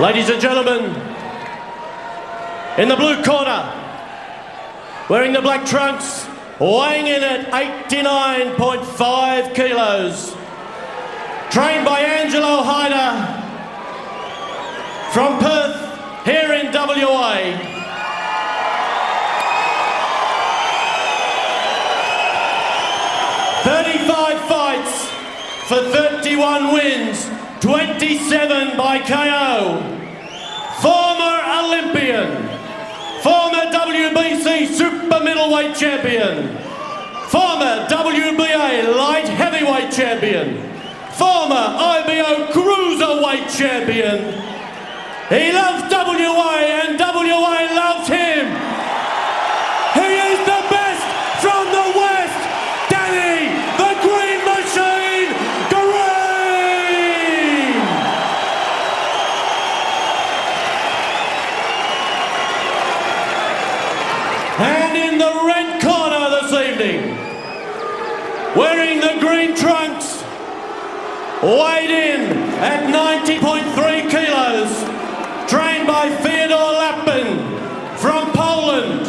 Ladies and gentlemen, in the blue corner, wearing the black trunks, weighing in at 89.5 kilos, trained by Angelo Hyder from Perth, here in WA. Fights for 31 wins, 27 by KO. Former Olympian, former WBC super middleweight champion, former WBA light heavyweight champion, former IBO cruiserweight champion. He loves WA and WA loves him. He is the best from the West, Danny the Green Machine Green! And in the red corner this evening, wearing the green trunks, weighed in at 90.3 kilos, trained by Fyodor Lapin from Poland.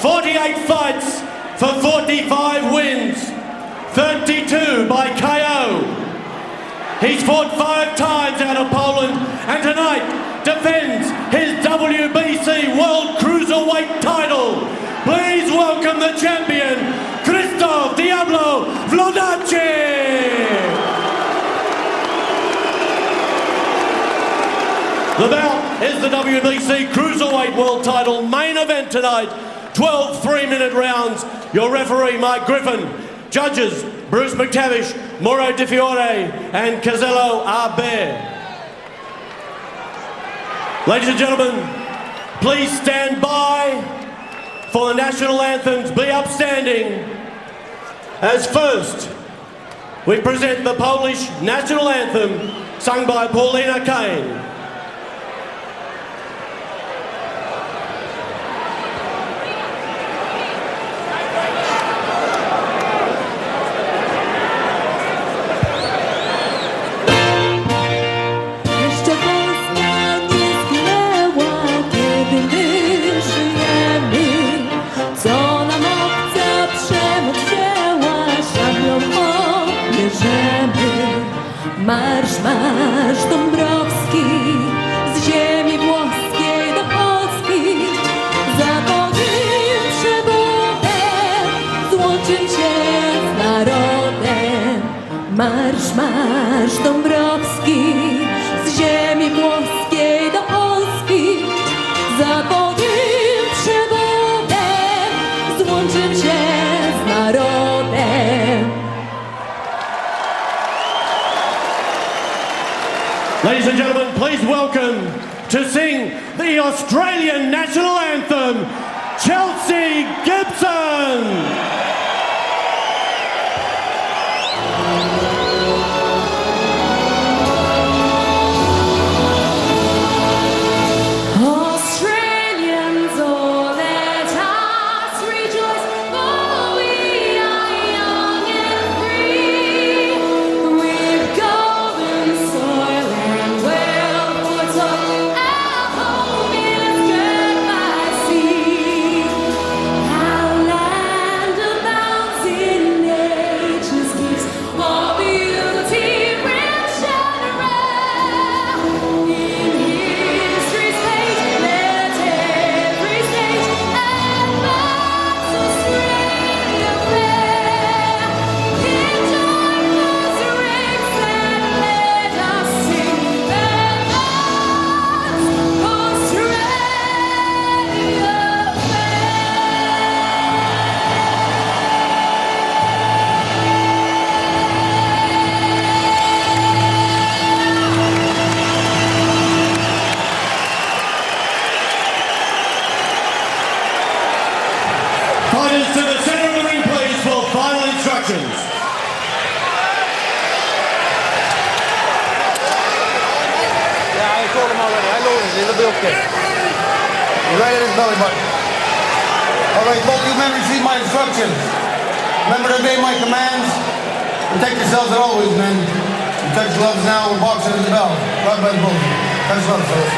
48 fights for 45 wins, 32 by KO. He's fought 5 times out of Poland and tonight defends his WBC World Cruiserweight title. Please welcome the champion, Krzysztof Diablo Wlodarczyk. The bout is the WBC Cruiserweight World title main event tonight. 12 3-minute rounds. Your referee, Mike Griffin. Judges, Bruce McTavish, Mauro Di Fiore, and Casello Arber. Ladies and gentlemen, please stand by for the national anthems. Be upstanding. As first, we present the Polish national anthem sung by Paulina Kane. Marsz, marsz Dąbrowski, z ziemi włoskiej do Polski, za Bogiem przebudem, złączył się z narodem. Marsz, marsz Dąbrowski, z ziemi włoskiej do Polski, za Bogiem przebudem, złączył się z narodem. Ladies and gentlemen, please welcome to sing the Australian national anthem, Chelsea Gibson. Fighters to the center of the ring, please, for final instructions. Yeah, I told him already. I know it'll be okay. Right at his belly button. All right, both you men receive my instructions. Remember to obey my commands. Protect yourselves at always, men. Touch gloves now. We're boxing at the bell. God bless both of you. Thanks a lot, fellas.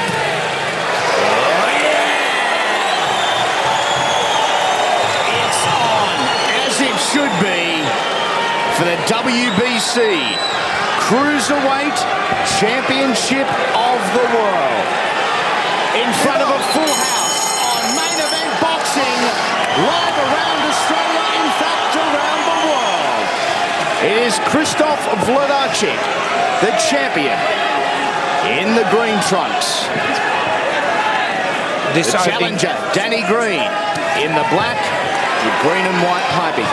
It's on, as it should be, for the WBC Cruiserweight Championship of the World. In front of a full house on Main Event Boxing, live around Australia, in fact around the world. It is Krzysztof Wlodarczyk, the champion, in the green trunks. The challenger, Danny Green, in the black with green and white piping.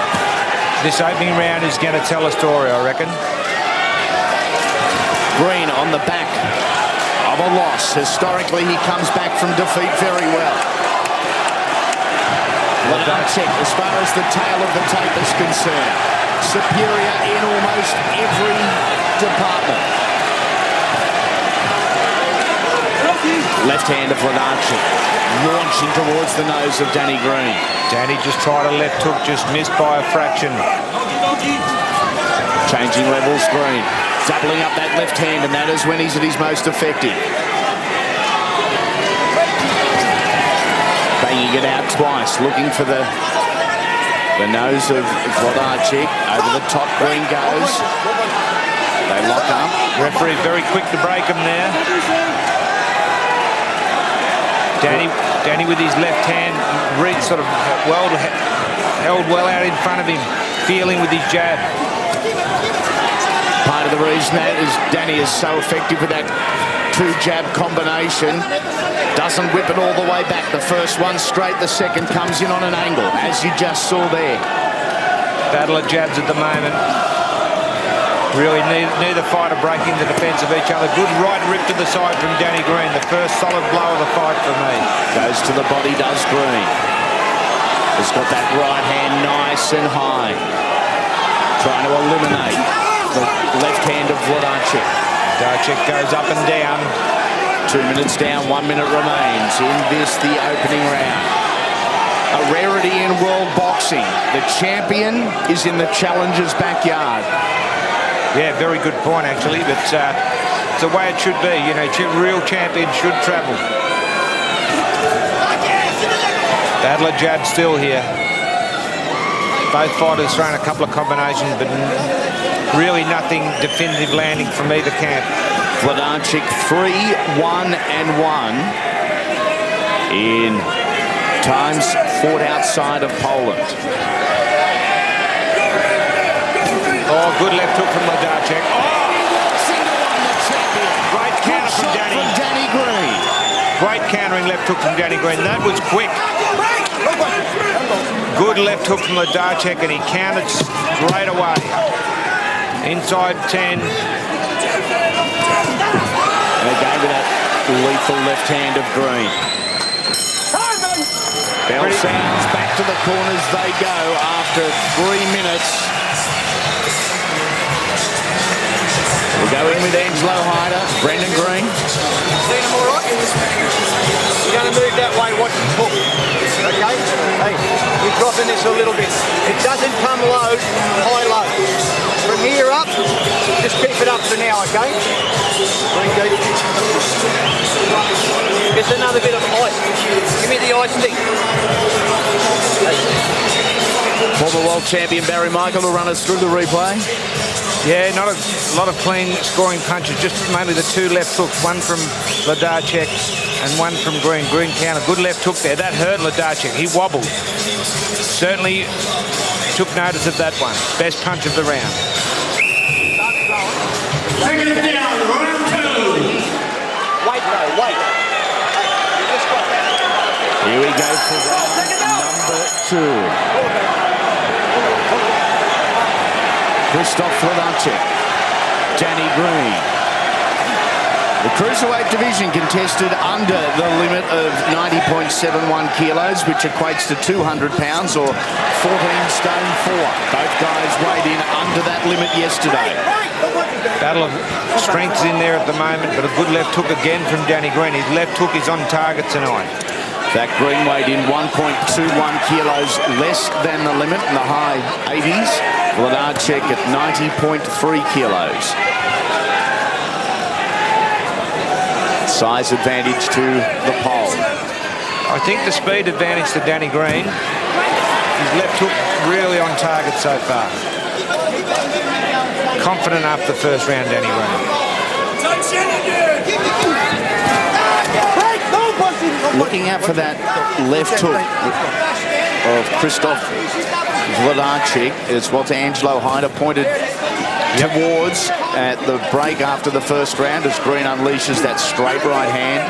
This opening round is going to tell a story, I reckon. Green on the back of a loss. Historically, he comes back from defeat very well. Wlodarczyk, as far as the tail of the tape is concerned, superior in almost every department. Left hand of Wlodarczyk, launching towards the nose of Danny Green. Danny just tried a left hook, just missed by a fraction. Changing levels, Green. Doubling up that left hand, and that is when he's at his most effective. Banging it out twice, looking for the nose of Wlodarczyk. Over the top, Green goes. They lock up. Referee very quick to break him there. Danny with his left hand, sort of held well out in front of him, feeling with his jab. Part of the reason that is Danny is so effective with that two-jab combination. Doesn't whip it all the way back. The first one straight, the second comes in on an angle, as you just saw there. Battle of jabs at the moment. Really neither fighter breaking the defence of each other. Good right rip to the side from Danny Green. The first solid blow of the fight for me. Goes to the body, does Green. He's got that right hand nice and high. Trying to eliminate the left hand of Wlodarczyk. Wlodarczyk goes up and down. 2 minutes down, 1 minute remains in this, the opening round. A rarity in world boxing. The champion is in the challenger's backyard. Yeah, very good point, actually, but it's the way it should be. You know, real champions should travel. Battle of jabs still here. Both fighters throwing a couple of combinations, but really nothing definitive landing from either camp. Wlodarczyk 3-1-1 in times fought outside of Poland. Oh, good left hook from Wlodarczyk. Oh! Great counter from Danny Green. Great countering left hook from Danny Green. That was quick. Good left hook from Wlodarczyk, and he countered straight away. Inside 10. And again with that lethal left hand of Green. Bell sounds, back to the corners they go after 3 minutes. We'll go in with Angelo Hyder, Brendan Green. Seen him all right? You're going to move that way, watch his hook. Okay? Hey, you're dropping this a little bit. It doesn't come low, high low. From here up, just keep it up for now, okay? Green deep. Just another bit of ice. Give me the ice stick. Former world champion Barry Michael will run us through the replay. Yeah, not a lot of clean scoring punches, just mainly the two left hooks, one from Wlodarczyk and one from Green. Green counter, good left hook there. That hurt Wlodarczyk. He wobbled. Certainly took notice of that one. Best punch of the round. Second down, round 2. Wait, though, wait. Here we go for round number 2. Krzysztof Wlodarczyk, Danny Green. The cruiserweight division contested under the limit of 90.71 kilos, which equates to 200 pounds or 14 stone 4. Both guys weighed in under that limit yesterday. Battle of strengths in there at the moment, but a good left hook again from Danny Green. His left hook is on target tonight. That Green weighed in 1.21 kilos less than the limit in the high 80s. Wlodarczyk at 90.3 kilos. Size advantage to the pole. I think the speed advantage to Danny Green. His left hook really on target so far. Confident after the first round, Danny Green. Looking out for that left hook of Krzysztof Wlodarczyk is what Angelo Hyder pointed towards at the break after the first round as Green unleashes that straight right hand.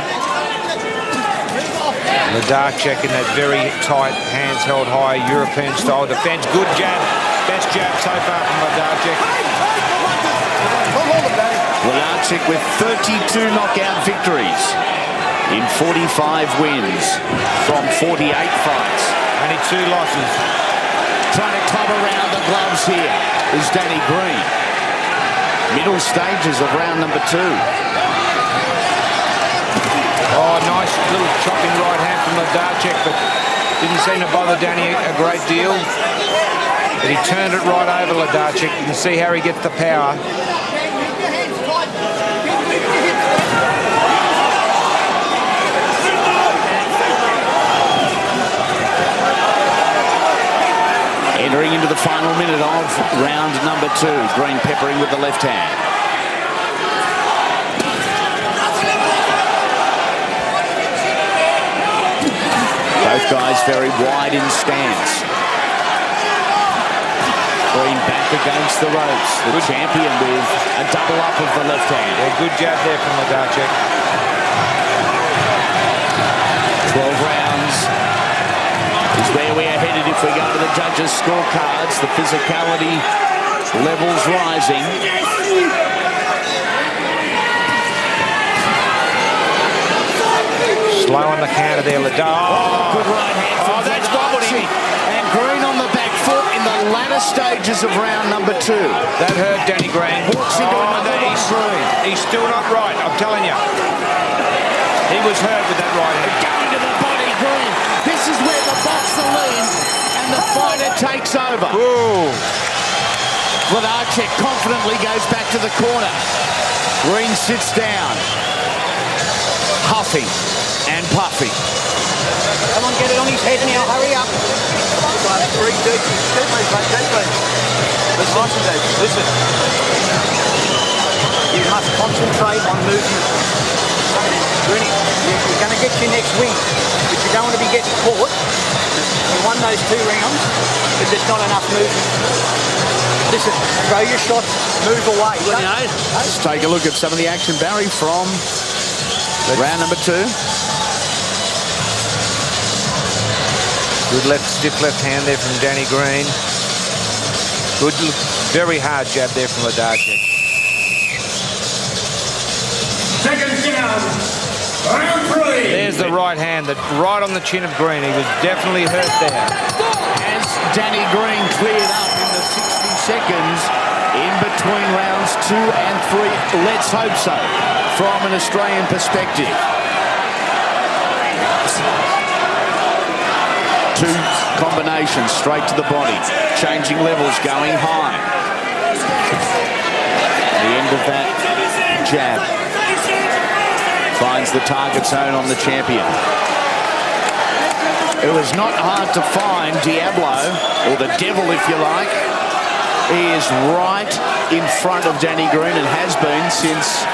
Wlodarczyk in that very tight, hands held high, European style defense. Good jab. Best jab so far from Wlodarczyk. Wlodarczyk with 32 knockout victories in 45 wins from 48 fights. Only 2 losses. Trying to club around the gloves here is Danny Green. Middle stages of round number 2. Oh, nice little chopping right hand from Wlodarczyk, but didn't seem to bother Danny a great deal. But he turned it right over Wlodarczyk. You can see how he gets the power. Entering into the final minute of round number 2. Green peppering with the left hand. Both guys very wide in stance. Green back against the ropes. The champion with a double up of the left hand. Yeah, good jab there from Wlodarczyk. 12 rounds is where we are headed if we go to the judges' scorecards. The physicality levels rising. Slow on the counter there, Wlodarczyk. Good right hand from that's wobbled him. And Green on the back foot in the latter stages of round number 2. That hurt Danny Green. Walks into another one, Green. He's still not right, I'm telling you. He was hurt with that right hand. Going to the body, Green. This is where the boxer leans and the fighter takes over. Ooh. Wlodarczyk confidently goes back to the corner. Green sits down. Huffing and puffing. Come on, get it on his head now. Hurry up. Breathe deep. Listen. You must concentrate on movement. Rooney, you're going to get your next win, but you don't want to be getting caught. You won those 2 rounds, but there's not enough movement. Listen, throw your shots, move away. Let's take a look at some of the action, Barry, from round number 2. Good stiff left hand there from Danny Green. Good, very hard jab there from Wlodarczyk. Seconds down. Round 3. There's the right hand, right on the chin of Green. He was definitely hurt there. As Danny Green cleared up in the 60 seconds in between rounds 2 and 3. Let's hope so, from an Australian perspective. 2 combinations straight to the body. Changing levels, going high. The end of that jab finds the target zone on the champion. It was not hard to find Diablo, or the devil if you like. He is right in front of Danny Green and has been since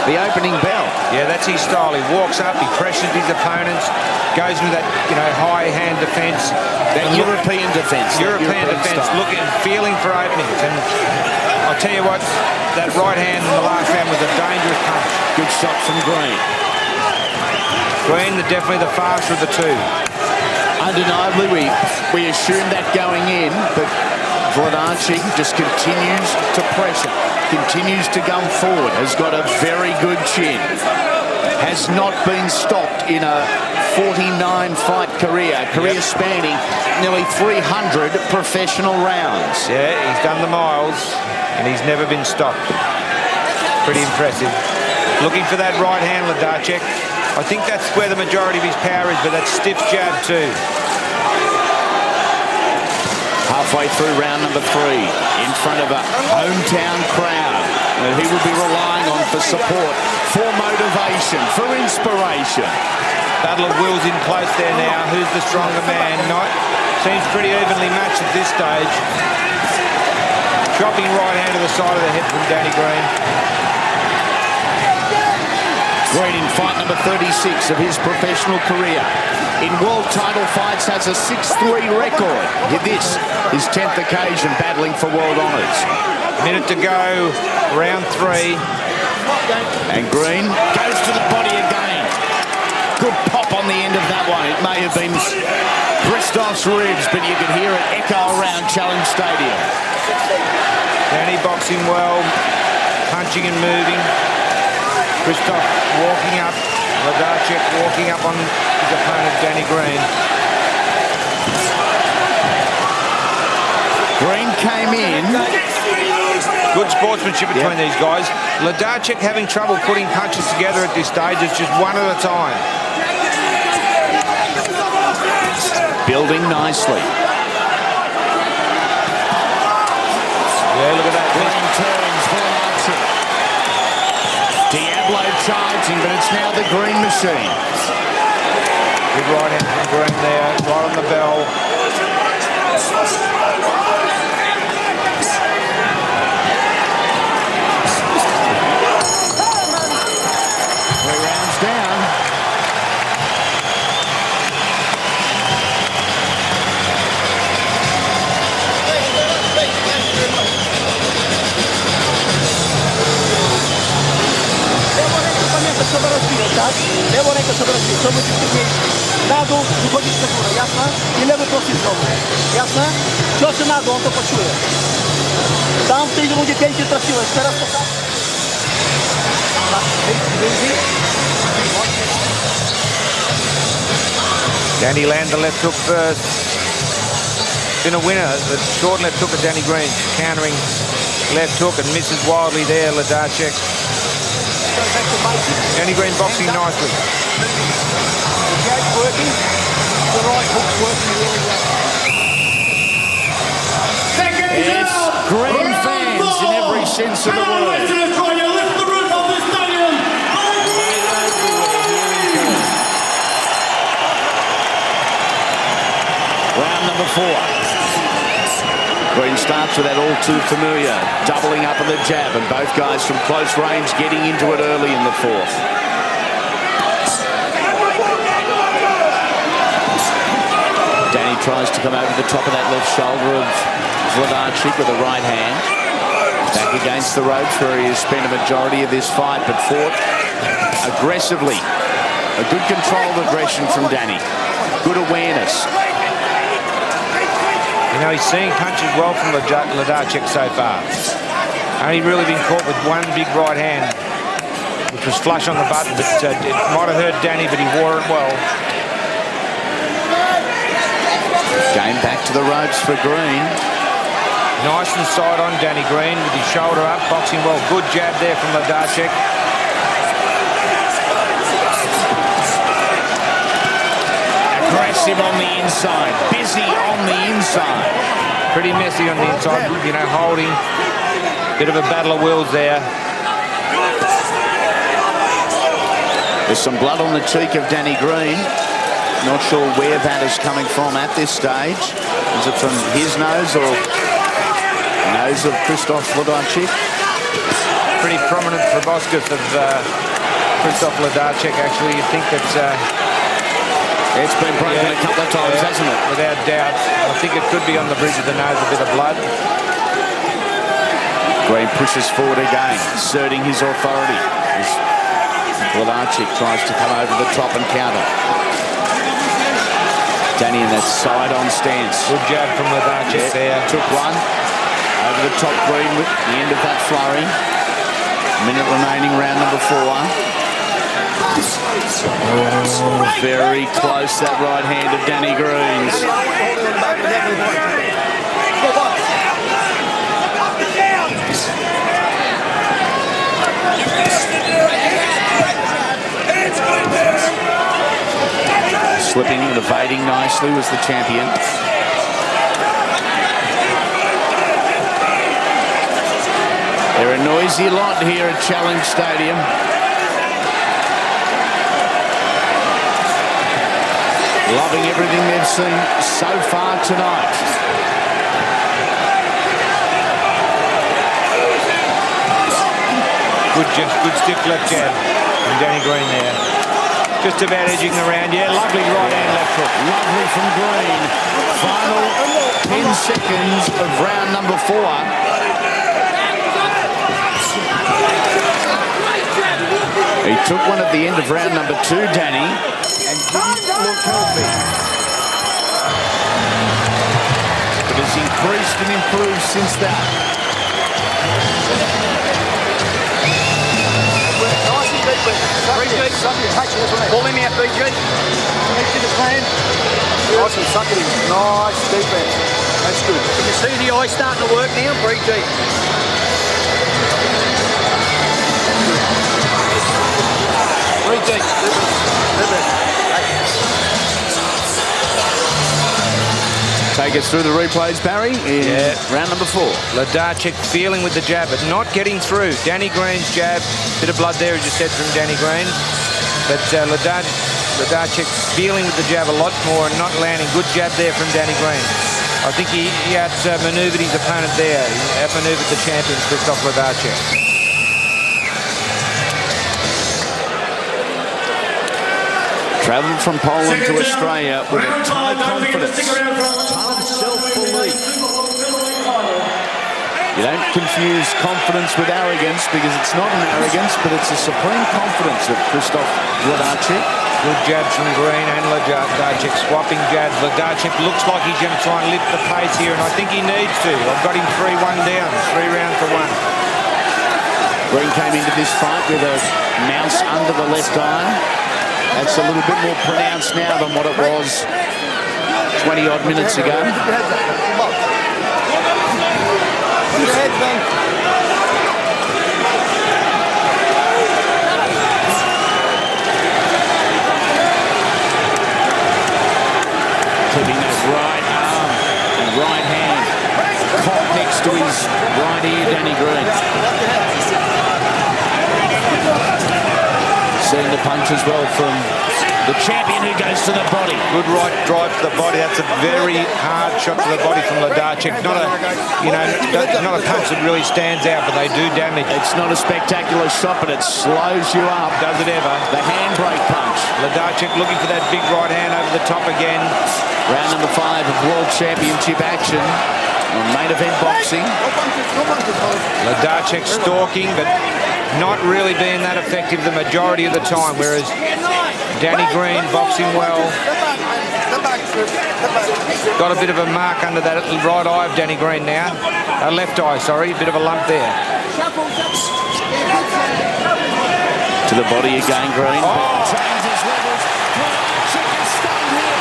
the opening bell. Yeah, that's his style. He walks up, he pressures his opponents, goes with that, high hand defence. That European defence. European defence, looking, feeling for openings. And I'll tell you what, that right hand in the last round was a dangerous punch. Good shot from Green. Green, definitely the faster of the 2. Undeniably, we assumed that going in, but Wlodarczyk just continues to pressure, continues to come forward, has got a very good chin, has not been stopped in a 49-fight career spanning nearly 300 professional rounds. Yeah, he's done the miles, and he's never been stopped. Pretty impressive. Looking for that right hand, Wlodarczyk. I think that's where the majority of his power is, but that stiff jab too. Halfway through round number 3, in front of a hometown crowd that he will be relying on for support for motivation, for inspiration. Battle of wills in place there now. Who's the stronger man? Seems pretty evenly matched at this stage. Chopping right hand to the side of the head from Danny Green. Green in fight number 36 of his professional career. In world title fights has a 6-3 record. This his 10th occasion battling for world honours. Minute to go, round 3. And Green goes to the body again. Good pop on the end of that one. It may have been Christoph's ribs, but you could hear it echo around Challenge Stadium. Danny boxing well, punching and moving. Christoph walking up, Wlodarczyk walking up on his opponent, Danny Green. Green came in. Good sportsmanship between these guys. Wlodarczyk having trouble putting punches together at this stage. It's just one at a time. Building nicely. Yeah, look at that. Green turns, Wlodarczyk. Diablo charging, but it's now the Green machine. Good right hand from Green there, right on the bell. 3 rounds down. Trzeba rozwinąć, tak? Lewą rękę trzeba rozwinąć, to będzie wcześniejszy. Na dół, wychodzić na górę, jasne? I lewy prosty znowu, jasne? Ciosy na dół, on to poczuje. Tam w tej rundzie pięknie trafiłeś, teraz to tam. Danny landed the left hook first. Been a winner. The short left hook of Danny Green, countering left hook and misses wildly there, Wlodarczyk. Danny Green boxing nicely. The jab's working, the right hook's working really well. It's Green fans in every sense of the word. Round number 4. Green starts with that all too familiar doubling up of the jab, and both guys from close range getting into it early in the 4th. Danny tries to come over the top of that left shoulder of Wlodarczyk with a right hand. Back against the ropes where he has spent a majority of this fight, but fought aggressively. A good control of aggression from Danny. Good awareness. You know, he's seeing punches well from Wlodarczyk so far. Only really been caught with one big right hand, which was flush on the button, but it might have hurt Danny, but he wore it well. Game back to the ropes for Green. Nice and side on Danny Green with his shoulder up, boxing well. Good jab there from Wlodarczyk. Aggressive on the inside, busy on the inside. Pretty messy on the inside, you know, holding. Bit of a battle of wills there. There's some blood on the cheek of Danny Green. Not sure where that is coming from at this stage. Is it from his nose or the nose of Christoph Wlodarczyk? Pretty prominent proboscis of Christoph Wlodarczyk, actually. You'd think that... It's been broken a couple of times, hasn't it? Without doubt. I think it could be on the bridge of the nose, a bit of blood. Green pushes forward again, asserting his authority as Wlodarczyk tries to come over the top and counter. Danny in that side-on stance. Good jab from Wlodarczyk there. Took one. Over the top, Green with the end of that flurry. Minute remaining, round number 4. Oh, very close, that right hand of Danny Green's. Slipping and evading nicely was the champion. They're a noisy lot here at Challenge Stadium. Loving everything they've seen so far tonight. Good stiff left jab from Danny Green there. Just about edging around. Yeah, lovely right hand left hook. Lovely from Green. Final 10 seconds of round number 4. He took one at the end of round number 2, Danny, and didn't look healthy. But has increased and improved since that. Nice and deep with it. Pull him out, BG. Nice and suck at him. Nice, deep end. That's good. Can you see the eye starting to work now, BG? Take us through the replays, Barry, in round number 4. Wlodarczyk feeling with the jab, but not getting through. Danny Green's jab, bit of blood there, as you said, from Danny Green. But Wlodarczyk feeling with the jab a lot more and not landing. Good jab there from Danny Green. I think he outmaneuvered his opponent there. He outmaneuvered the champion, Krzysztof Wlodarczyk. Travelled from Poland to Australia with a ton of confidence, a ton of self-belief. You don't confuse confidence with arrogance, because it's not an arrogance, but it's a supreme confidence of Krzysztof Wlodarczyk. Good jabs from Green and Wlodarczyk, swapping jabs. Wlodarczyk looks like he's going to try and lift the pace here, and I think he needs to. I've got him 3-1 down, 3 rounds to 1. Green came into this fight with a mouse under the left eye. That's a little bit more pronounced now than what it was 20-odd minutes ago. Clipping that right arm and right hand caught next to his right ear, Danny Green. Seeing the punch as well from the champion, who goes to the body. Good right drive to the body. That's a very hard shot to the body from Wlodarczyk. Not a, not a punch that really stands out, but they do damage. It's not a spectacular shot, but it slows you up. Does it ever? The handbrake punch. Wlodarczyk looking for that big right hand over the top again. Round number 5 of World Championship action on Main Event Boxing. Wlodarczyk stalking, but not really being that effective the majority of the time, whereas Danny Green boxing well. Got a bit of a mark under that right eye of Danny Green now. Left eye, sorry, a bit of a lump there. To the body again, Green. Oh. Changes levels. Wlodarczyk is stunned here.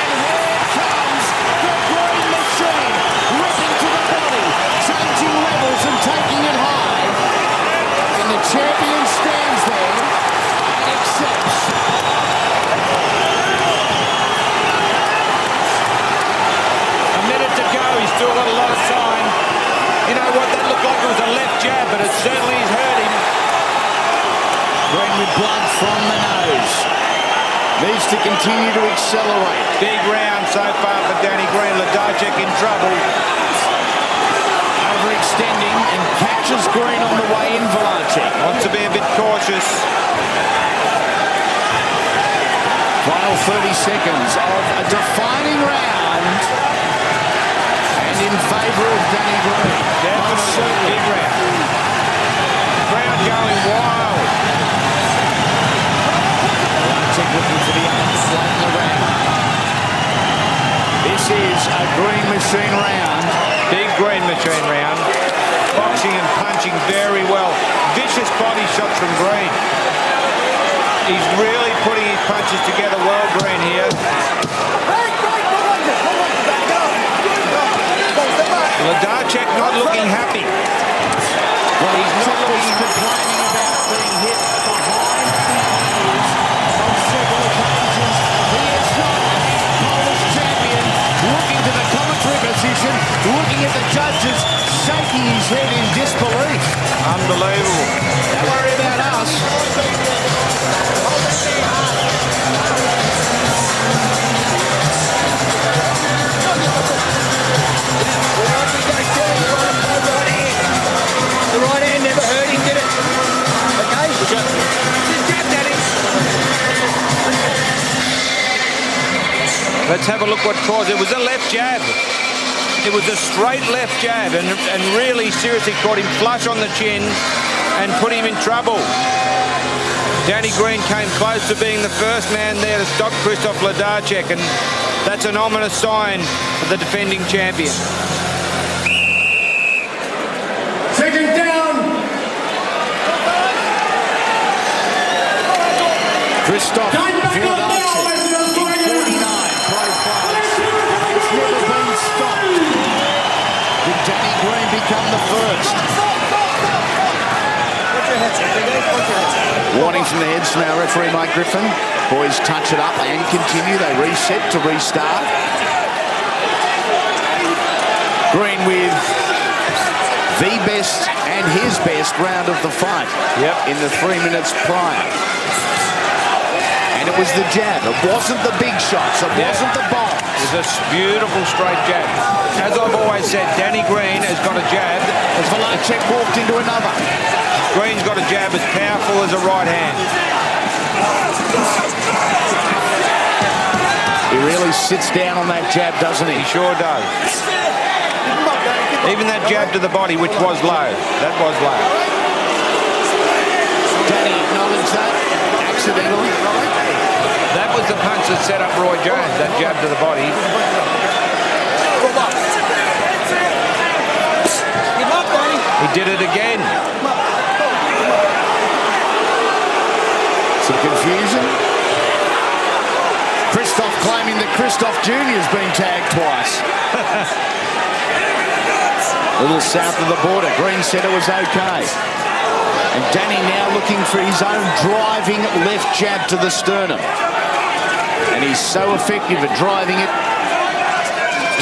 And here comes the Green machine. Ripping to the body. Changing levels and taking it high. And the champion stands there and accepts. A minute to go, he's still got a lot of time. You know what, that looked like it was a left jab, but it certainly has hurt him. Green with blood from the nose. Needs to continue to accelerate. Big round so far for Danny Green. Wlodarczyk in trouble. Overextending and catches Green on the way in, Wlodarczyk. Wants to be a bit cautious. Final 30 seconds of a defining round. And in favour of Danny Green. Definitely big round. Crowd going wild. Wlodarczyk looking for the underslot in the round. This is a Green machine round. Big Green machine round. Boxing and punching very well. Vicious body shots from Green. He's really putting his punches together well, Green here. Wlodarczyk not looking happy. Well, he's not looking complaining about being hit behind the ears on several occasions. He is not. Polish champion looking to the commentary position, looking at the judges, shaking his head in disbelief. Unbelievable. Don't worry about us. Let's have a look what caused it. It was a left jab. It was a straight left jab and really seriously caught him flush on the chin and put him in trouble. Danny Green came close to being the first man there to stop Krzysztof Wlodarczyk, and that's an ominous sign for the defending champion. Second down. Krzysztof Wlodarczyk in 49 pro fights. It's never been stopped. Did Danny Green become the first? Warning from the heads from our referee, Mike Griffin. Boys touch it up and continue. They reset to restart. Green with the best and his best round of the fight in the 3 minutes prior. And it was the jab. It wasn't the big shots. It wasn't the bombs. It was a beautiful straight jab. As I've always said, Danny Green has got a jab. As Wlodarczyk walked into another. Green's got a jab as powerful as a right hand. He really sits down on that jab, doesn't he? He sure does. Even that jab to the body, which was low. That was low. Danny acknowledged that accidentally. That was the punch that set up Roy Jones, that jab to the body. He did it again. Some confusion. Krzysztof claiming that Krzysztof Jr. has been tagged twice. A little south of the border. Green said it was okay. And Danny now looking for his own driving left jab to the sternum. And he's so effective at driving it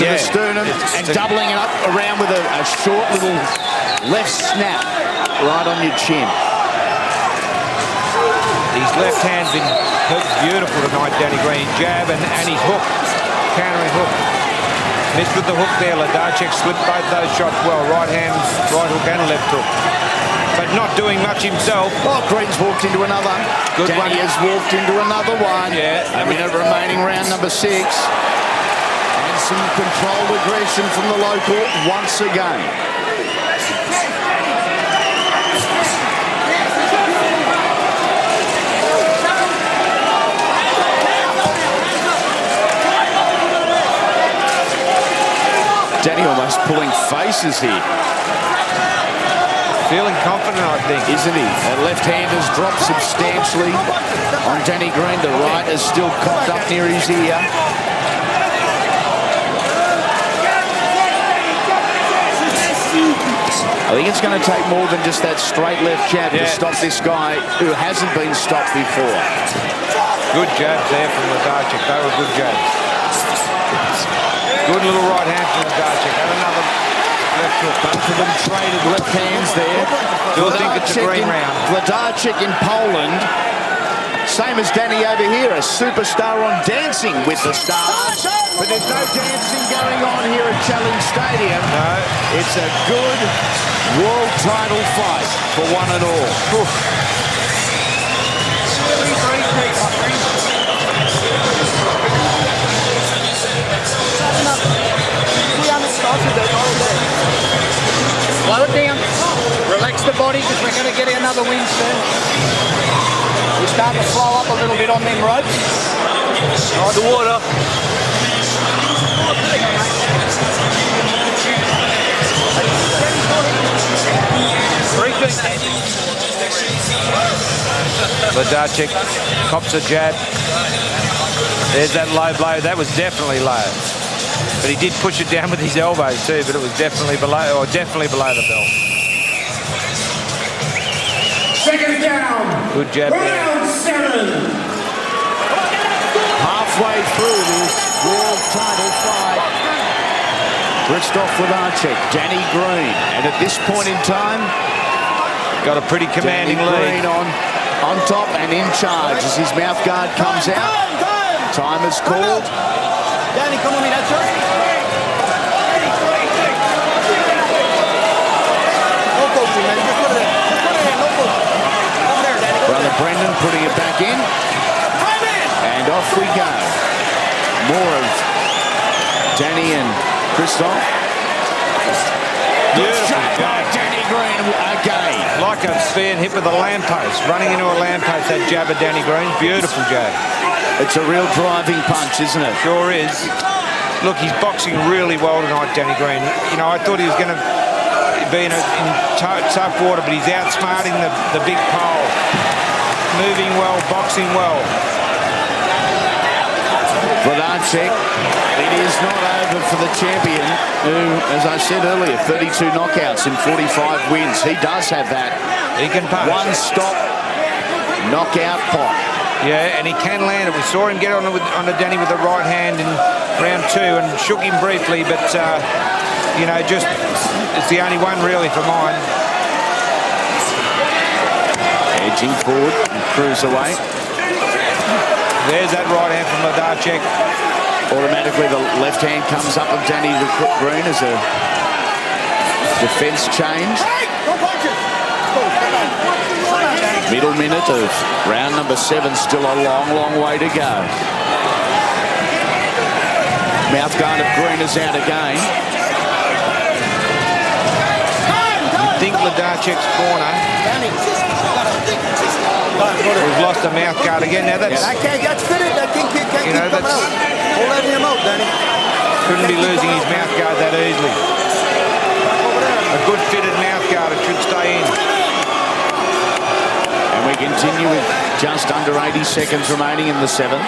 to the sternum and doubling it up around with a short little left snap right on your chin. His left hand's been beautiful tonight, Danny Green. Jab and his hook, countering hook. Missed with the hook there. Wlodarczyk slipped both those shots well. Right hand, right hook and left hook. But not doing much himself. Oh, Green's walked into another. Good Danny one. has walked into another one. Yeah. A minute remaining, round number 6. And some controlled aggression from the local once again. Danny almost pulling faces here. Feeling confident, I think. Isn't he? That left hand has dropped substantially on Danny Green. The right is still cocked up near his ear. I think it's going to take more than just that straight left jab to stop this guy who hasn't been stopped before. Good jabs there from Wlodarczyk. They were good jabs. Good little right hand from Wlodarczyk. And another left hook. Both of them traded left hands there. Still think it's a green round. Wlodarczyk in Poland, same as Danny over here, a superstar on Dancing with the Stars. But there's no dancing going on here at Challenge Stadium. No. It's a good world title fight for one and all. Oof. Slow it down. Relax the body because we're going to get another win soon. We're starting to flow up a little bit on them ropes. Ride the water. Wlodarczyk cops a jab. There's that low blow. That was definitely low. But he did push it down with his elbows too, but it was definitely below the belt. Second down. Good jab there. Round 7. Halfway through this world title fight, Krzysztof Wlodarczyk, Danny Green, and at this point in time, got a pretty commanding Danny lead. Green on top and in charge as his mouth guard comes out. Time is called. Danny, come on me, that's right. No coaching, man. Just put it in. Just put it in. No coaching. Over there, Danny. putting it back in. And off we go. More of Danny and Christoph. Beautiful By Danny Green again. Like a fan hit with a lamppost, running into a lamppost, that jab of Danny Green. Beautiful jab. It's a real driving punch, isn't it? Sure is. Look, he's boxing really well tonight, Danny Green. You know, I thought he was going to be in tough water, but he's outsmarting the big pole. Moving well, boxing well. Wlodarczyk, it is not over for the champion who, as I said earlier, 32 knockouts in 45 wins. He does have that. He can punch. One-stop knockout pot. Yeah, and he can land it. We saw him get onto Danny with the right hand in round 2 and shook him briefly, but, you know, just it's the only one really for mine. Edging forward and cruiserweight. There's that right hand from Wlodarczyk. Automatically the left hand comes up of Danny Green as a defence change. Middle minute of round number 7, still a long, long way to go. Mouthguard of Green is out again. You think Wlodarczyk's corner. We've lost a mouthguard again. Now that's... That's fitted. That can't keep You know, coming out. Hold letting him out, Danny. Couldn't be losing his mouthguard that easily. A good fitted mouthguard, it should stay in. And we continue with just under 80 seconds remaining in the 7th.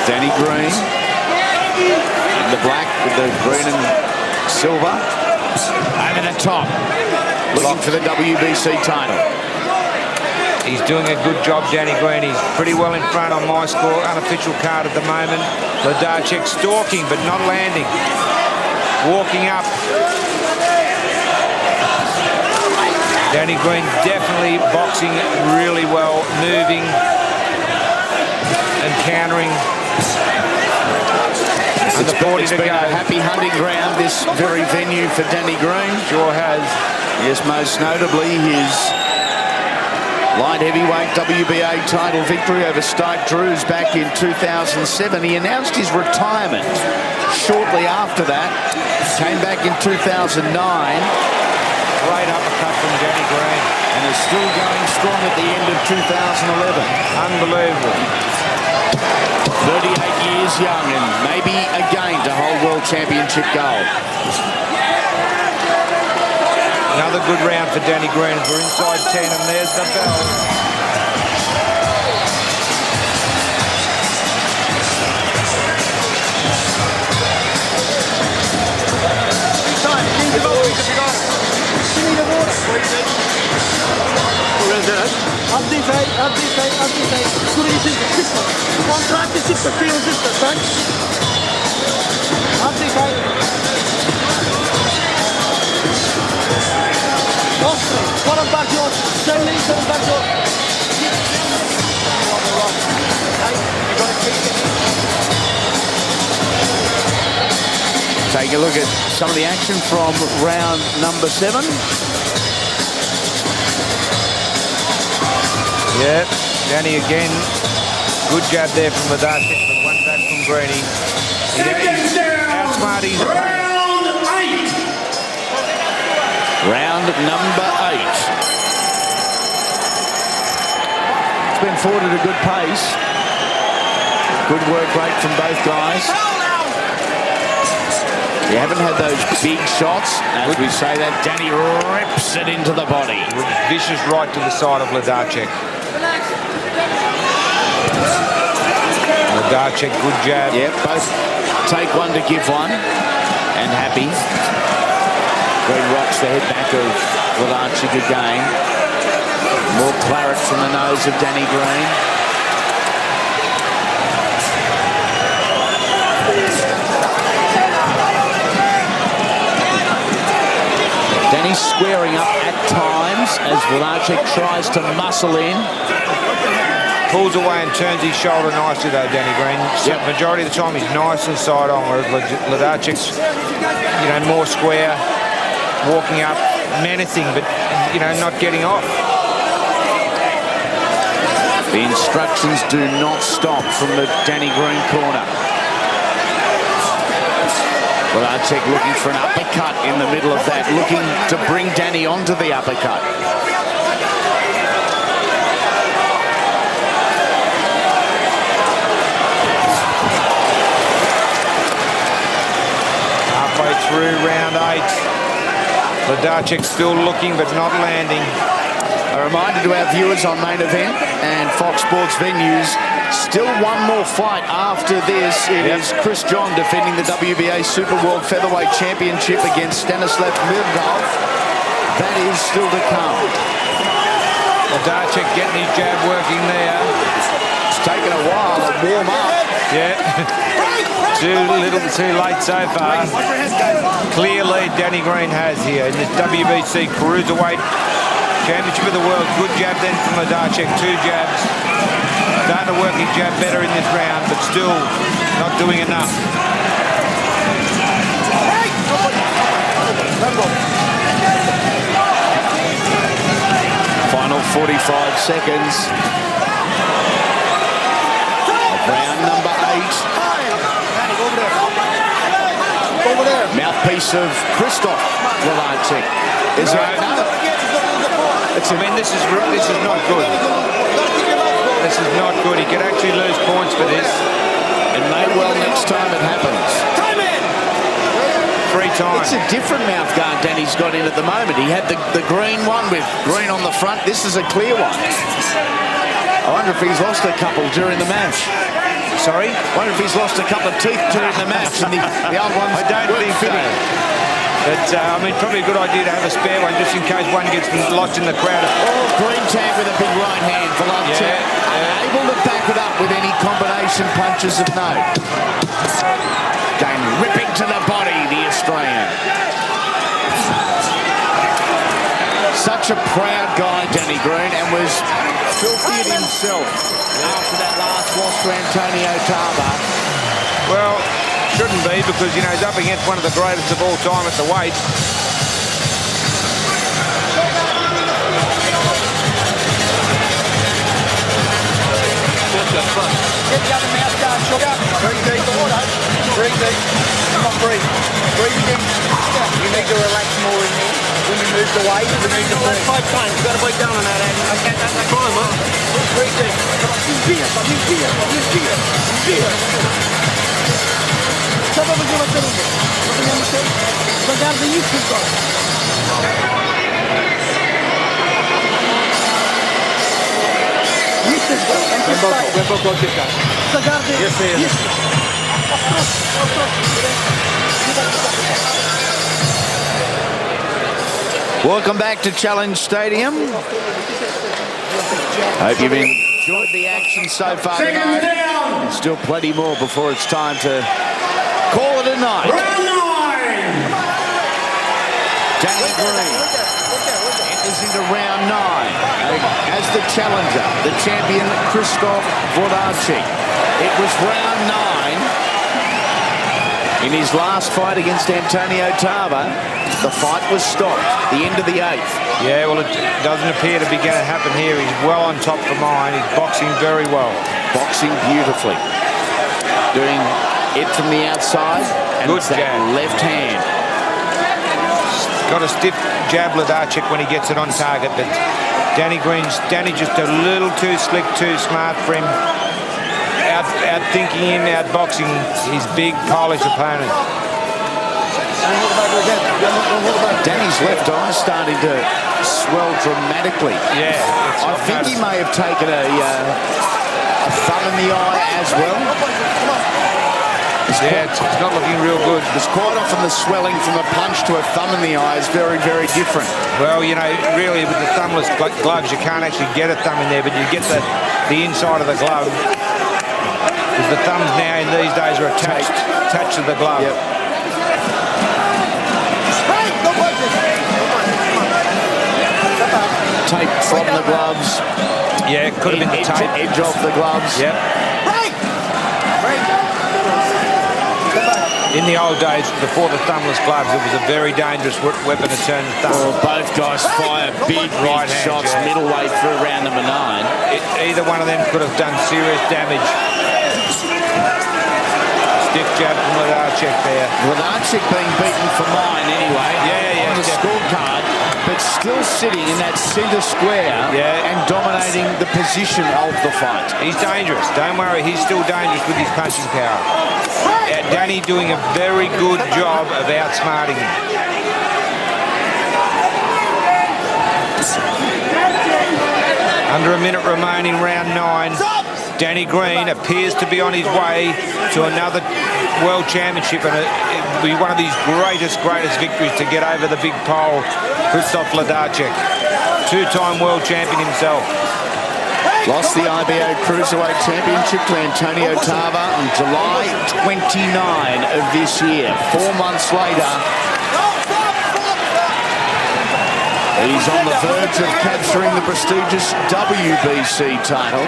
Danny Green in the black with the green and silver. Over the top, looking for the WBC title. He's doing a good job, Danny Green. He's pretty well in front on my score, unofficial card at the moment. Wlodarczyk stalking but not landing. Walking up. Danny Green definitely boxing really well, moving and countering. It's been a happy hunting ground, this very venue for Danny Green. Sure has. Yes, most notably his light heavyweight WBA title victory over Stipe Drewes back in 2007. He announced his retirement shortly after that. Came back in 2009. Great uppercut from Danny Green. And is still going strong at the end of 2011. Unbelievable. 38 years young and maybe again to hold World Championship gold. Another good round for Danny Green. We're inside 10 and there's the bell. Take a look at some of the action from round number 7. Yep, Danny again. Good jab there from Wlodarczyk, but one back from Greeny. He's outsmarting his opponent. Round number 8. It's been fought at a good pace. Good work rate from both guys. You haven't had those big shots. As we say that, Danny rips it into the body. Vicious right to the side of Wlodarczyk. Wlodarczyk, good jab. Yeah, both take one to give one. And happy. Green rocks the head back of Wlodarczyk again. More claret from the nose of Danny Green. Danny's squaring up at times as Wlodarczyk tries to muscle in. Pulls away and turns his shoulder nicely though, Danny Green. Yep. Majority of the time he's nice and side on, whereas Wlodarczyk's, you know, more square. walking up, menacing, but, you know, not getting off. The instructions do not stop from the Danny Green corner. Wladacek looking for an uppercut in the middle of that, looking to bring Danny onto the uppercut. Halfway through round 8. Wladacek still looking but not landing. A reminder to our viewers on Main Event and Fox Sports venues, still one more fight after this. It is Chris John defending the WBA Super World Featherweight Championship against Stanislav Mirdov. That is still to come. Wladacek getting his jab working there. It's taken a while to warm up. Yeah. Too little, too late so far. Clear lead Danny Green has here in this WBC Cruiserweight Championship of the World. Good jab then from Wladacek, 2 jabs. Starting to work his jab better in this round, but still not doing enough. Final 45 seconds of round number 8. Mouthpiece of Christoph Wladacek. Is there another? I mean, this is not good. This is not good. He could actually lose points for this. And may well next time it happens. 3 times. It's a different mouth guard Danny's got in at the moment. He had the green one with green on the front. This is a clear one. I wonder if he's lost a couple during the match. Sorry? I wonder if he's lost a couple of teeth during the match and the other ones I don't think so. But, I mean, probably a good idea to have a spare one just in case one gets lost in the crowd. Oh, green tag with a big right hand for Wladacek. Unable to back it up with any combination punches of note. Going ripping to the body, the Australian. Such a proud guy, Danny Green, and was filthy at himself after that last loss to Antonio Tarver. Well, shouldn't be, because, you know, he's up against one of the greatest of all time at the weight. Get the other mouth guard, sugar. Breathe deep. Breathe deep. Come on, breathe. Breathe deep. You need to relax more in there. When you move the weight, you need to breathe. 5 times. You've got to break down on that, Andy. Okay, that's the time, huh? Breathe deep. Come on, use beer. Use beer. Use beer. Use beer. Sabe o que eu vou fazer? Vou fazer devagar de isso, agora. Welcome back to Challenge Stadium. Hope you've enjoyed the action so far tonight. And still plenty more before it's time to call it a night. Round 9. Danny Green enters into round 9 as the challenger, the champion Christoph Wladacek. It was round 9 in his last fight against Antonio Tarver. The fight was stopped. The end of the 8th. Yeah, well, it doesn't appear to be going to happen here. He's well on top for mine. He's boxing very well. Boxing beautifully. Doing it from the outside. And Good it's that jab. left hand. Got a stiff jab, Wladacek, when he gets it on target, but Danny just a little too slick, too smart for him. Out-thinking him, out-boxing his big Polish opponent. Danny's left eye starting to swell dramatically. Yeah. I think he may have taken a thumb in the eye as well. Yeah, it's not looking real good. Because quite often the swelling from a punch to a thumb in the eye is very, very different. Well, you know, really with the thumbless gloves, you can't actually get a thumb in there, but you get the inside of the glove. Because the thumbs now in these days are attached to the glove. Yep. Tape from the gloves. Yeah, it could have been the tape. Edge off the gloves. Yep. In the old days, before the thumbless gloves, it was a very dangerous weapon to turn the thumb. Well, both guys fire big right shots middleweight through round number 9. Either one of them could have done serious damage. Stiff jab from Wlodarczyk there. Wlodarczyk being beaten for mine anyway. Yeah, on the scorecard, but still sitting in that centre square and dominating the position of the fight. He's dangerous. Don't worry, he's still dangerous with his punching power. Danny doing a very good job of outsmarting him. Under a minute remaining, round 9. Danny Green appears to be on his way to another World Championship, and it'll be one of his greatest victories to get over the big pole, Krzysztof Wlodarczyk. Two-time World Champion himself. Lost the IBO Cruiserweight Championship to Antonio Tarver on July 29 of this year. 4 months later, he's on the verge of capturing the prestigious WBC title.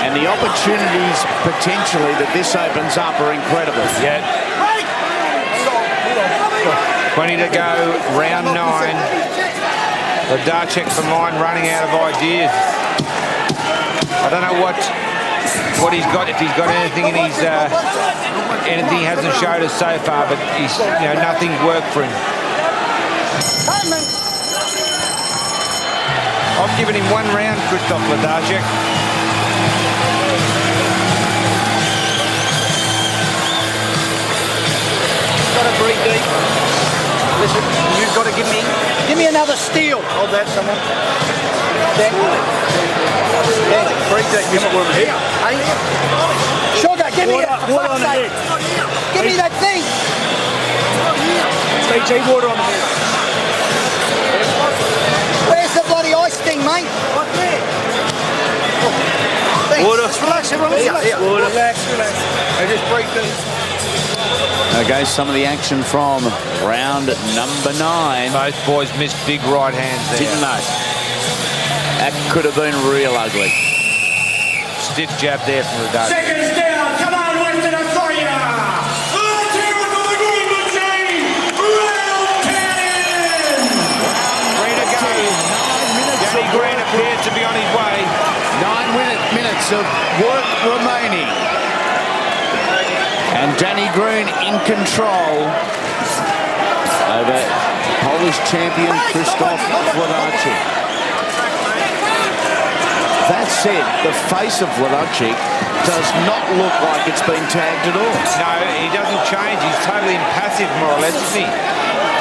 And the opportunities, potentially, that this opens up are incredible. Yeah. 20 to go, round 9. Wlodarczyk for mine running out of ideas. I don't know what he's got, if he's got anything in his anything he hasn't showed us so far, but he's nothing's worked for him. I've given him 1 round, Krzysztof Wlodarczyk. Got to breathe deep. Listen, you've got to give me another steal. Hold that, someone. There. Breathe deep. Give me one here. Hey, Sugar, give me that. Water on the head. Give me that thing. BG, water on the head. Where's the bloody ice thing, mate? Right there. Thanks. Water. Just relax, everyone. Relax, relax. Hey, just breathe deep. Okay, some of the action from round number 9. Both boys missed big right hands there. Didn't they? That could have been real ugly. Stiff jab there from Wlodarczyk. Seconds down. Come on, Western Australia. Let's hear it for the Green Machine. Round 10. Green to go. 9 minutes. Danny Green appears to be on his way. 9 minutes of work remaining. And Danny Green in control over Polish champion Krzysztof Wlodarczyk. That said, the face of Wlodarczyk does not look like it's been tagged at all. No, he doesn't change. He's totally impassive, more or less, isn't he?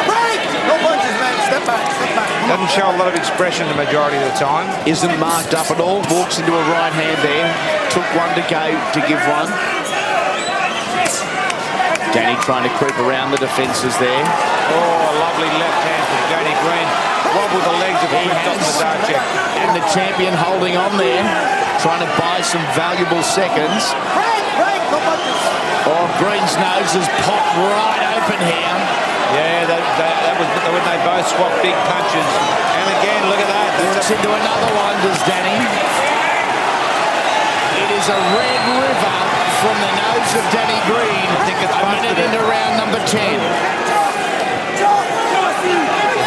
Break! No punches, man. Step back, step back. Doesn't show a lot of expression the majority of the time. Isn't marked up at all. Walks into a right hand there. Took one to go to give one. Danny trying to creep around the defences there. Oh, a lovely left hand from Danny Green. Wobble the legs of Krzysztof Wlodarczyk. And the champion holding on there, trying to buy some valuable seconds. Break! No punches. Oh, Green's nose has popped right open here. Yeah, that was when they both swapped big punches. And again, look at that. Walks into another one, does Danny. It is a red river from the nose of Danny Green. I think it's a minute into round number 10.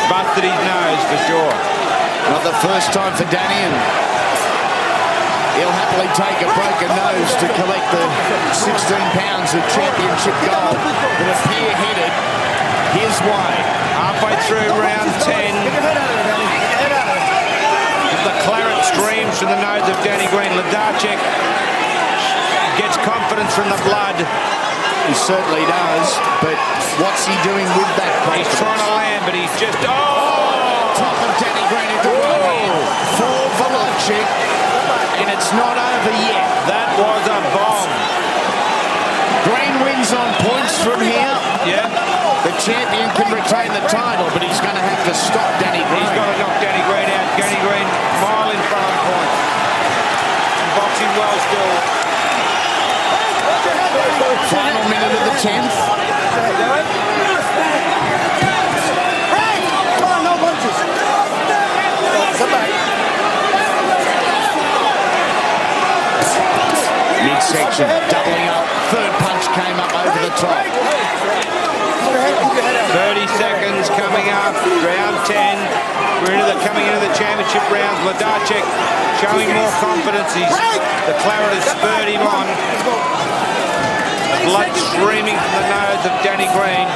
Busted his nose for sure. Not the first time for Danny, and he'll happily take a broken nose to collect the 16 pounds of championship gold that appear headed his way. Halfway through round 10. The claret streams from the nose of Danny Green. Wlodarczyk gets confidence from the blood. He certainly does, but what's he doing with that confidence? He's trying to land, but he's just... Top of Danny Green into right hand for Wlodarczyk, and it's not over yet. That was a bomb. Green wins on points from here. Yeah. The champion can retain the title, but he's going to have to stop Danny Green. He's got to knock Danny Green out. Danny Green, mile in front on points. And boxing well still. Final minute of the 10th. Come on, no punches. Come back. Midsection, doubling up. Third punch came up over the top. 30 seconds coming up, round 10. Coming into the championship round. Wlodarczyk showing more confidence. The claret has spurred him on. The blood streaming from the nose of Danny Green,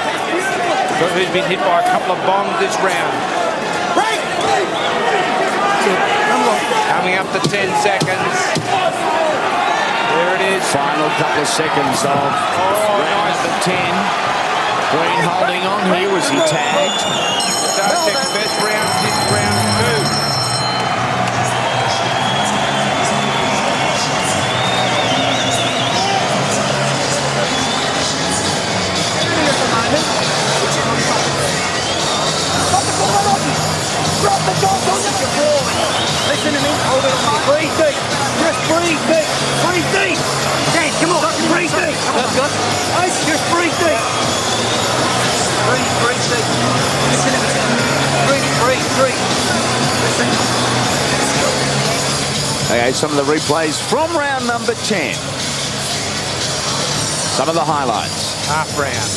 who's been hit by a couple of bombs this round. Coming up to 10 seconds. There it is. Final couple of seconds of round number 10. Green holding on here. Was he tagged? Wlodarczyk's best round since round 2. Listen to me, hold it on me. Breathe deep. Just breathe deep. Breathe deep. Dan, come on. Breathe deep. Good. Just breathe deep. Breathe deep. Listen to me. Breathe. Listen. Okay, some of the replays from round number 10. Some of the highlights. Half round.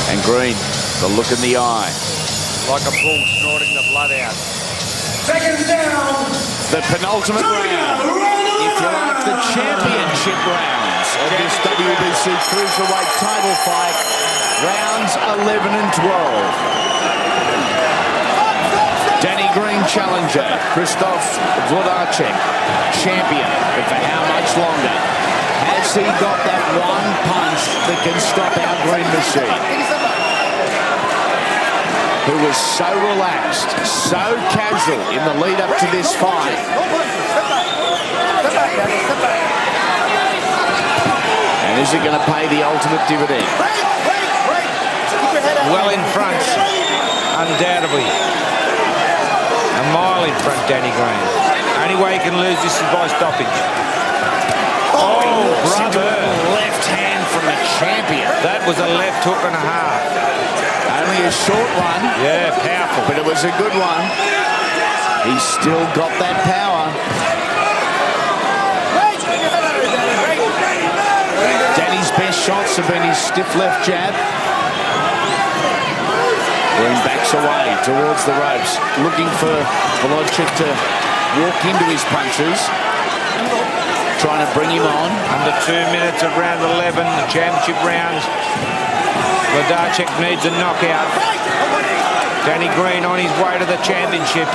And Green, the look in the eye. Like a bull snorting the blood out. Seconds down. The penultimate round, if you like, the championship rounds of this WBC Cruiserweight title fight, rounds 11 and 12. Danny Green challenger, Krzysztof Wlodarczyk, champion, but for how much longer? Has he got that one punch that can stop our Green Machine? Who was so relaxed, so casual in the lead up to this fight. And is it going to pay the ultimate dividend? Well in front, undoubtedly. A mile in front, Danny Green. Only way he can lose this is by stoppage. Oh, brother. Left hand from the champion. That was a left hook and a half. Only a short one. Yeah, powerful. But it was a good one. He's still got that power. Danny's best shots have been his stiff left jab. Green backs away towards the ropes, looking for Wlodarczyk to walk into his punches. Trying to bring him on. Under 2 minutes of round 11, the championship round. Wlodarczyk needs a knockout. Danny Green on his way to the championship.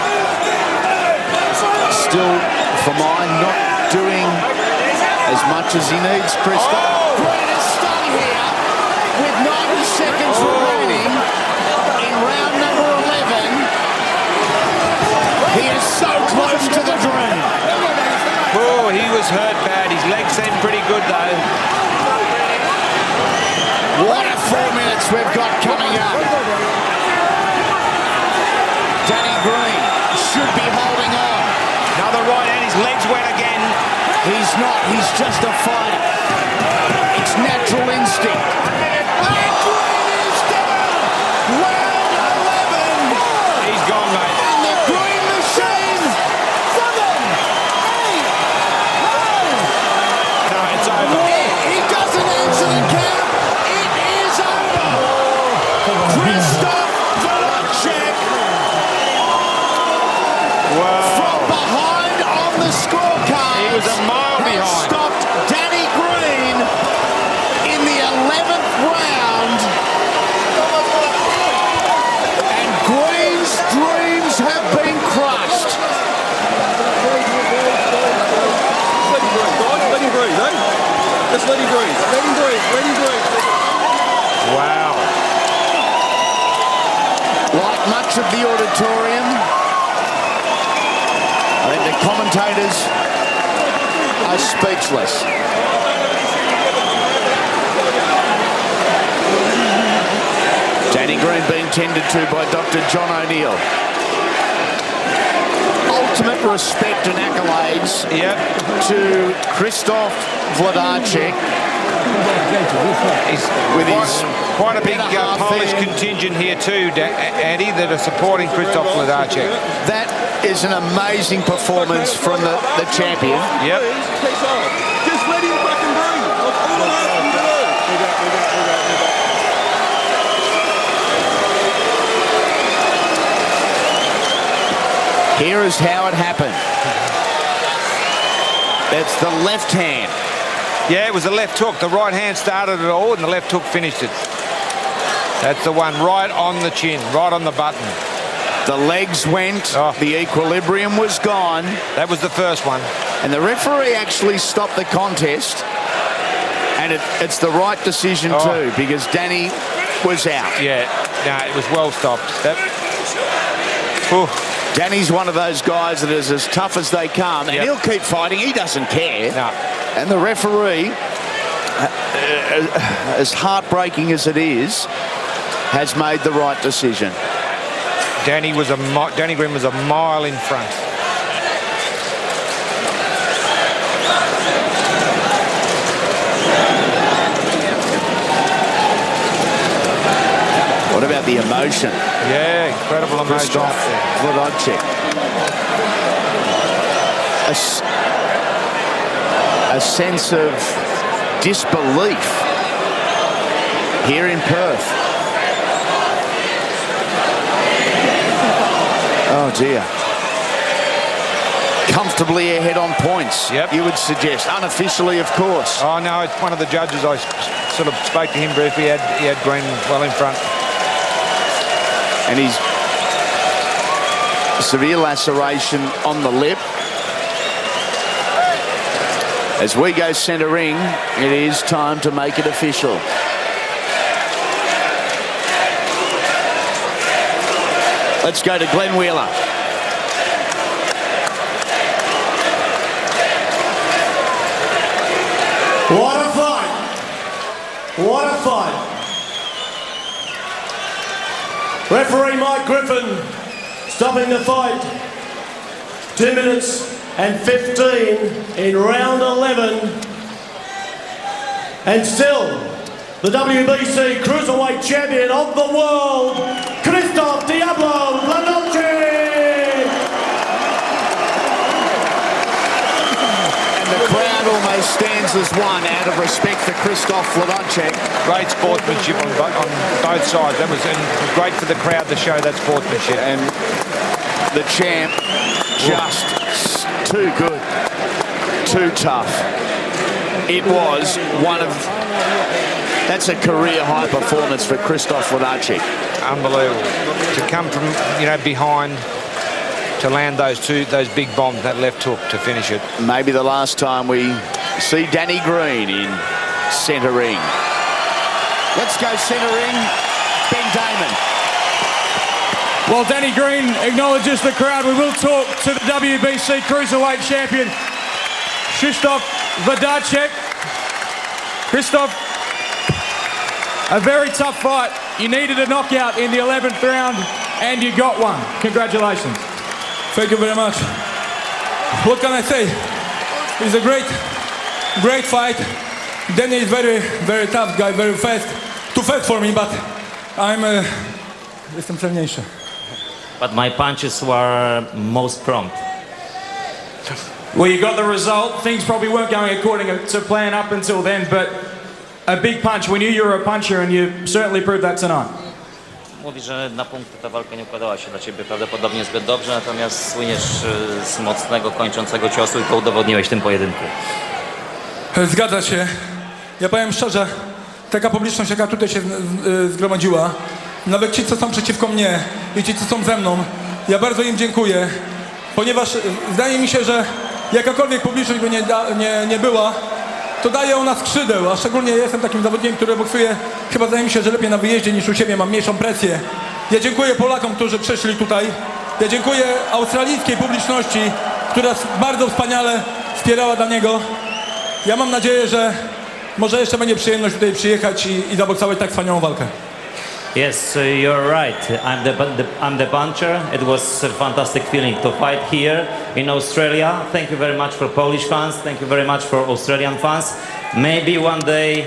Still, for mine, not doing as much as he needs, Krzysztof. Green is stuck here with 90 seconds remaining in round number 11. He is so close to the dream. Oh, he was hurt bad. His legs seem pretty good, though. What a 4 minutes we've got coming up. Danny Green should be holding on. Another right hand, his legs went again. He's not, he's just a fighter. It's natural instinct. And Green is down. Round 11. He's gone, mate. And the Green Machine. 7, 8, 9. No, it's over. He doesn't answer the count. Krzysztof Wlodarczyk from behind on the scorecard. He was a mile behind. Stopped Danny Green in the 11th round. And Green's dreams have been crushed. Let him breathe, eh? Just let him breathe. Let him breathe. Let him breathe. Wow. Like much of the auditorium, I think the commentators are speechless. Danny Green being tended to by Dr. John O'Neill. Ultimate respect and accolades to Krzysztof Wlodarczyk. With quite a big Polish contingent here too, Andy, that are supporting Krzysztof Wlodarczyk. That is an amazing performance from the champion. Yep. Here is how it happened. That's the left hand. Yeah, it was the left hook. The right hand started it all, and the left hook finished it. That's the one, right on the chin, right on the button. The legs went, the equilibrium was gone. That was the first one. And the referee actually stopped the contest. And it's the right decision too, because Danny was out. Yeah, no, it was well stopped. Danny's one of those guys that is as tough as they come, and he'll keep fighting. He doesn't care. No. And the referee, as heartbreaking as it is, has made the right decision. Danny Green was a mile in front. What about the emotion? Yeah, incredible emotion up there. Wlodarczyk. A sense of disbelief here in Perth. Oh dear. Comfortably ahead on points, you would suggest. Unofficially, of course. Oh no, it's one of the judges. I sort of spoke to him briefly. He had Green well in front. And he's severe laceration on the lip. As we go centre ring, it is time to make it official. Let's go to Glenn Wheeler. What a fight! What a fight! Referee Mike Griffin stopping the fight. 2 minutes and 15 in round 11. And still, the WBC Cruiserweight Champion of the world, Krzysztof Diablo Wlodarczyk! And the crowd almost stands as one out of respect for Krzysztof Wlodarczyk. Great sportsmanship on both sides. That was great for the crowd to show that sportsmanship. And the champ just too good, too tough. It was one of... That's a career high performance for Krzysztof Wlodarczyk. Unbelievable. To come from, behind, to land those big bombs, that left hook to finish it. Maybe the last time we see Danny Green in centre ring. Let's go centre ring, Ben Damon. While Danny Green acknowledges the crowd, we will talk to the WBC Cruiserweight Champion, Krzysztof Wlodarczyk. Krzysztof, a very tough fight. You needed a knockout in the 11th round, and you got one. Congratulations. Thank you very much. What can I say? It's a great fight. Danny is very, very tough guy, very fast. Too fast for me, but jestem silniejszy. But my punches were most prompt. Well, you got the result. Things probably weren't going according to plan up until then, but a big punch. We knew you were a puncher, and you certainly proved that tonight. Mówi, że na punkty ta walka nie układała się dla ciebie prawdopodobnie zbyt dobrze, natomiast słyniesz z mocnego, kończącego ciosu i to udowodniłeś w tym pojedynku. Zgadza się. Ja powiem szczerze, taka publiczność, jaka tutaj się zgromadziła, nawet ci, co są przeciwko mnie i ci, co są ze mną, ja bardzo im dziękuję, ponieważ zdaje mi się, że jakakolwiek publiczność by nie była, to daje ona skrzydeł, a szczególnie jestem takim zawodnikiem, który boksuje, chyba zdaje mi się, że lepiej na wyjeździe niż u siebie, mam mniejszą presję. Ja dziękuję Polakom, którzy przyszli tutaj. Ja dziękuję australijskiej publiczności, która bardzo wspaniale wspierała Daniego. Ja mam nadzieję, że może jeszcze będzie przyjemność tutaj przyjechać i zaboksować tak wspaniałą walkę. Yes, you're right. I'm the puncher. It was a fantastic feeling to fight here in Australia. Thank you very much for Polish fans. Thank you very much for Australian fans. Maybe one day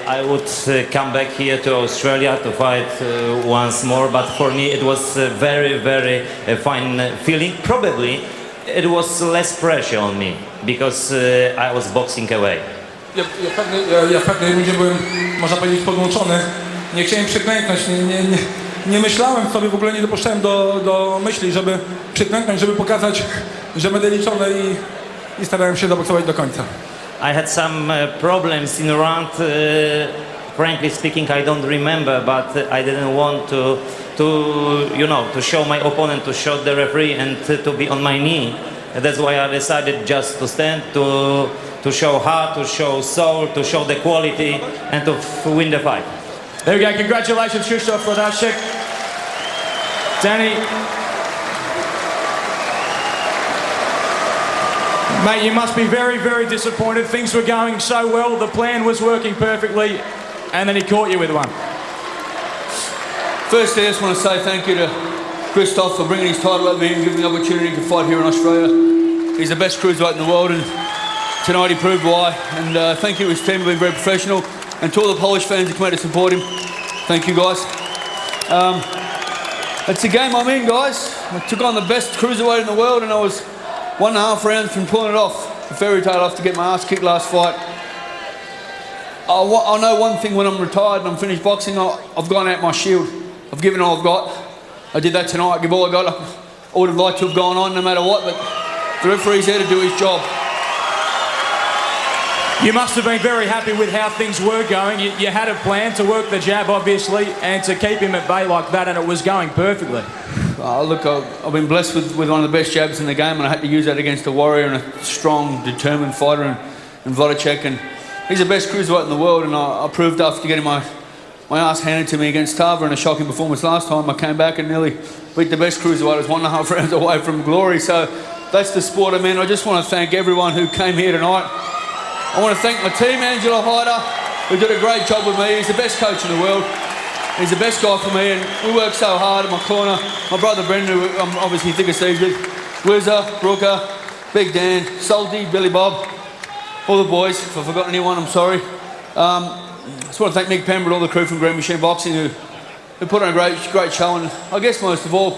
I would come back here to Australia to fight once more. But for me, it was a very, very fine feeling. Probably it was less pressure on me because I was boxing away. Ja w pewnej rundzie byłem, można powiedzieć, podłączony. Nie chciałem przyklęknąć, nie myślałem sobie, w ogóle nie dopuszczałem do myśli, żeby przyklęknąć, żeby pokazać, że będę liczony i starałem się zaboksować do końca. I had some problems in the round. Frankly speaking, I don't remember, but I didn't want to show my opponent, to show the referee, and to be on my knee. That's why I decided just to stand, to show heart, to show soul, to show the quality, and to win the fight. There we go. Congratulations, Krzysztof Włodarczyk. Danny. Mate, you must be very, very disappointed. Things were going so well, the plan was working perfectly, and then he caught you with one. Firstly, I just want to say thank you to Krzysztof for bringing his title over here and giving me the opportunity to fight here in Australia. He's the best cruiserweight in the world, and tonight he proved why. And thank you to his team for being very professional, and to all the Polish fans who came out to support him. Thank you, guys. It's the game I'm in, guys. I took on the best cruiserweight in the world, and I was 1.5 rounds from pulling it off. The fairy tale off to get my ass kicked last fight. I know one thing: when I'm retired and I'm finished boxing, I've gone out my shield. I've given all I've got. I did that tonight. I give all I got. I would have liked to have gone on no matter what, but the referee's there to do his job. You must have been very happy with how things were going. You had a plan to work the jab, obviously, and to keep him at bay like that, and it was going perfectly. Look, I've been blessed with one of the best jabs in the game, and I had to use that against a warrior and a strong, determined fighter in Włodarczyk, and he's the best cruiserweight in the world, and I proved after getting my ass handed to me against Tarver in a shocking performance last time, I came back and nearly beat the best cruiserweight. I was 1.5 rounds away from glory, so that's the sport I'm in. I just want to thank everyone who came here tonight. I want to thank my team, Angelo Hyder, who did a great job with me. He's the best coach in the world. He's the best guy for me, and we work so hard in my corner. My brother Brendan, who I'm obviously thick as thieves with, Wizzer, Brooker, Big Dan, Salty, Billy Bob, all the boys. If I've forgotten anyone, I'm sorry. I just want to thank Mick Pember and all the crew from Grand Machine Boxing who put on a great show, and I guess most of all,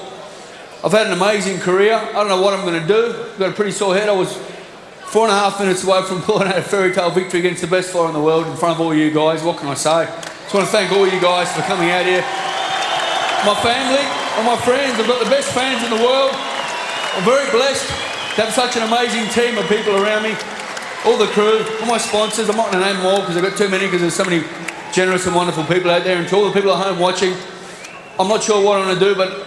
I've had an amazing career. I don't know what I'm going to do. I've got a pretty sore head. I was 4.5 minutes away from pulling out a fairy tale victory against the best fighter in the world in front of all you guys. What can I say? Just want to thank all you guys for coming out here. My family and my friends, I've got the best fans in the world. I'm very blessed to have such an amazing team of people around me. All the crew, all my sponsors, I'm not going to name them all because I've got too many, because there's so many generous and wonderful people out there. And to all the people at home watching, I'm not sure what I'm going to do, but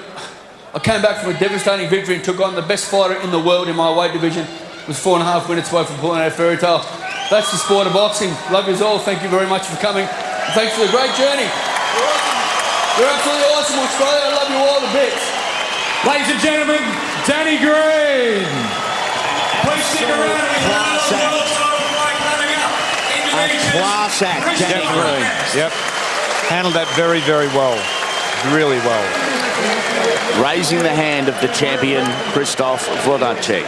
I came back from a devastating victory and took on the best fighter in the world in my weight division. It was 4.5 minutes away from pulling out a fairy tale. That's the sport of boxing. Love you all. Thank you very much for coming. And thanks for the great journey. You're absolutely awesome, Australia. I love you all to bits. Ladies and gentlemen, Danny Green. Please stick around. Class act, Danny Green. Yep. Handled that very, very well. Really well. Raising the hand of the champion, Krzysztof Włodarczyk.